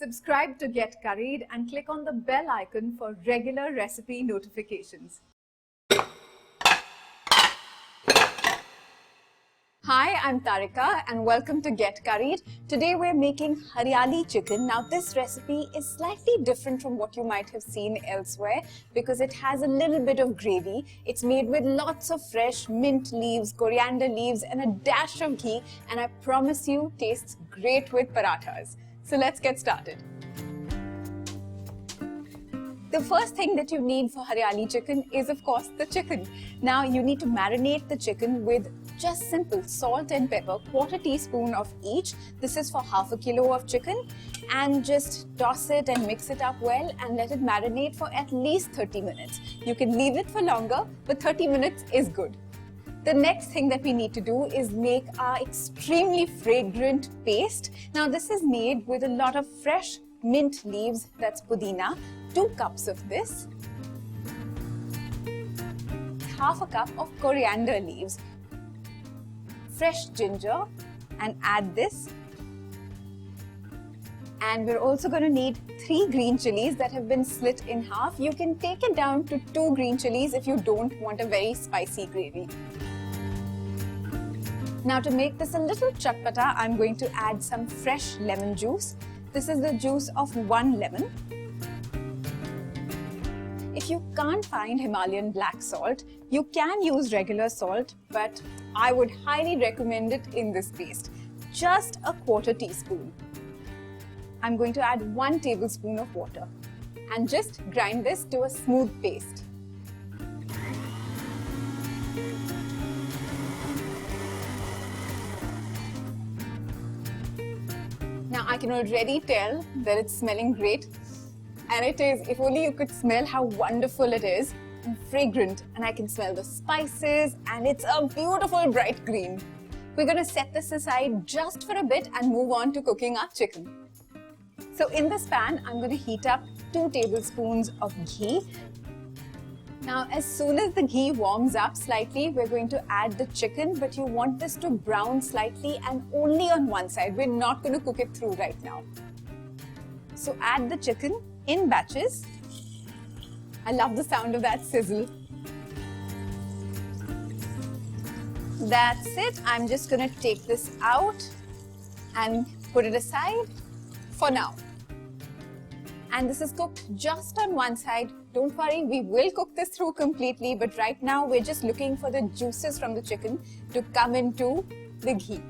Subscribe to Get Curried and click on the bell icon for regular recipe notifications. Hi, I'm Tarika and welcome to Get Curried. Today we're making Hariyali chicken. Now this recipe is slightly different from what you might have seen elsewhere because it has a little bit of gravy. It's made with lots of fresh mint leaves, coriander leaves and a dash of ghee, and I promise you tastes great with parathas. So let's get started. The first thing that you need for Hariyali chicken is of course the chicken. Now you need to marinate the chicken with just simple salt and pepper, 1/4 teaspoon of each. This is for half a kilo of chicken, and just toss it and mix it up well and let it marinate for at least 30 minutes. You can leave it for longer, but 30 minutes is good. The next thing that we need to do is make our extremely fragrant paste. Now this is made with a lot of fresh mint leaves, that's pudina, 2 cups of this, half a cup of coriander leaves, fresh ginger, and add this. And we're also going to need 3 green chilies that have been slit in half. You can take it down to 2 green chilies if you don't want a very spicy gravy. Now to make this a little chatpata, I'm going to add some fresh lemon juice. This is the juice of 1 lemon. If you can't find Himalayan black salt, you can use regular salt, but I would highly recommend it in this paste. Just a 1/4 teaspoon. I'm going to add 1 tablespoon of water and just grind this to a smooth paste. Now I can already tell that it's smelling great, and it is. If only you could smell how wonderful it is and fragrant, and I can smell the spices, and it's a beautiful bright green. We're going to set this aside just for a bit and move on to cooking our chicken. So in this pan, I'm going to heat up 2 tablespoons of ghee. Now, as soon as the ghee warms up slightly, we're going to add the chicken, but you want this to brown slightly and only on one side. We're not going to cook it through right now. So add the chicken in batches. I love the sound of that sizzle. That's it. I'm just going to take this out and put it aside for now. And this is cooked just on one side. Don't worry, we will cook this through completely, but right now we're just looking for the juices from the chicken to come into the ghee.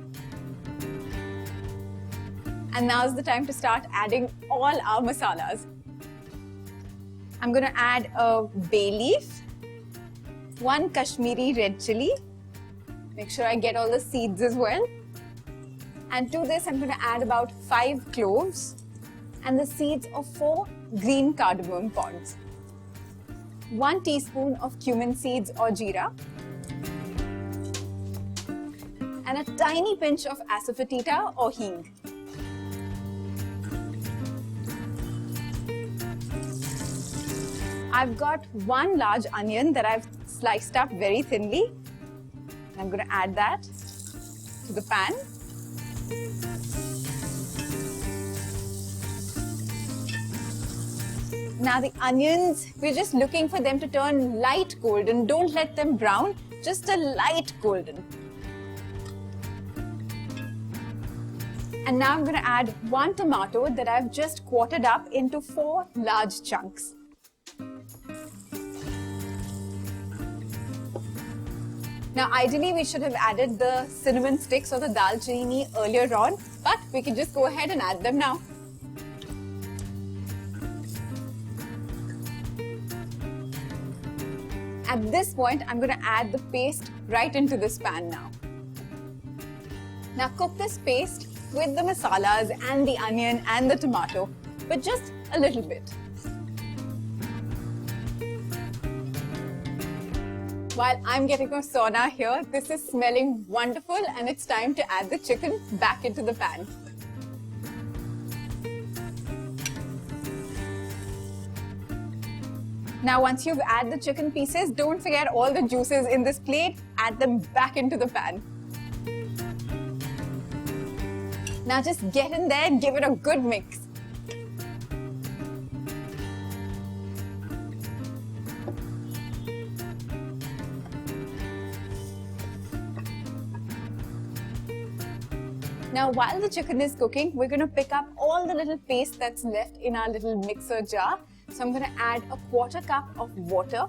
And now's the time to start adding all our masalas. I'm going to add a bay leaf, 1 Kashmiri Red Chilli. Make sure I get all the seeds as well. And to this, I'm going to add about 5 cloves and the seeds of 4 Green Cardamom pods, 1 teaspoon of cumin seeds or jeera, and a tiny pinch of asafoetida or hing. I've got 1 large onion that I've sliced up very thinly. I'm going to add that to the pan. Now the onions, we're just looking for them to turn light golden. Don't let them brown, just a light golden. And now I'm going to add 1 tomato that I've just quartered up into 4 large chunks. Now ideally we should have added the cinnamon sticks or the dalchini earlier on, but we can just go ahead and add them now. At this point, I'm going to add the paste right into this pan now. Now cook this paste with the masalas and the onion and the tomato, but just a little bit. While I'm getting a sauna here, this is smelling wonderful, and it's time to add the chicken back into the pan. Now once you've added the chicken pieces, don't forget all the juices in this plate, add them back into the pan. Now just get in there and give it a good mix. Now, while the chicken is cooking, we're going to pick up all the little paste that's left in our little mixer jar. So I'm going to add a 1/4 cup of water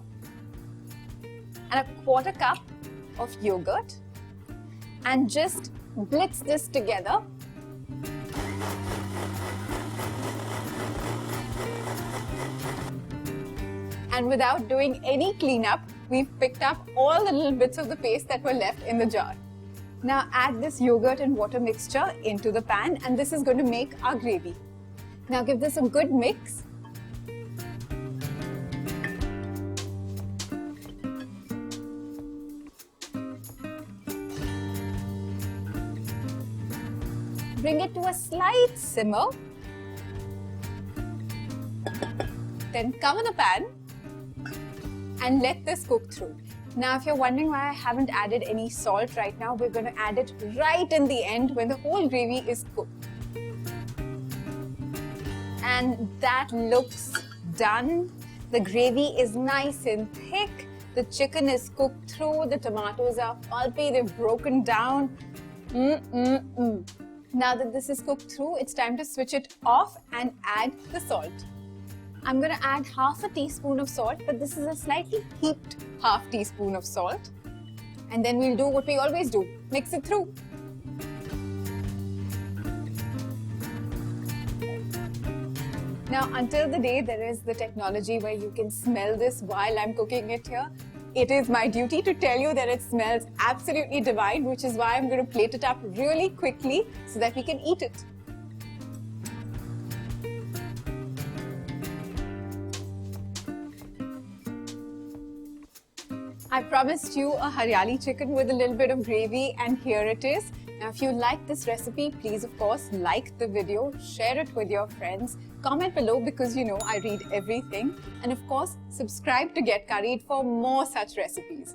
and a 1/4 cup of yogurt and just blitz this together. And without doing any cleanup, we've picked up all the little bits of the paste that were left in the jar. Now add this yogurt and water mixture into the pan, and this is going to make our gravy. Now give this a good mix. Bring it to a slight simmer. Then cover the pan and let this cook through. Now, if you're wondering why I haven't added any salt right now, we're going to add it right in the end when the whole gravy is cooked. And that looks done. The gravy is nice and thick. The chicken is cooked through. The tomatoes are pulpy. They've broken down. Now that this is cooked through, it's time to switch it off and add the salt. I'm going to add 1/2 teaspoon of salt, but this is a slightly heaped 1/2 teaspoon of salt. And then we'll do what we always do, mix it through. Now, until the day there is the technology where you can smell this while I'm cooking it here, it is my duty to tell you that it smells absolutely divine, which is why I'm going to plate it up really quickly so that we can eat it. I promised you a Hariyali chicken with a little bit of gravy, and here it is. Now, if you like this recipe, please, of course, like the video, share it with your friends, comment below because you know I read everything, and of course, subscribe to Get Curried for more such recipes.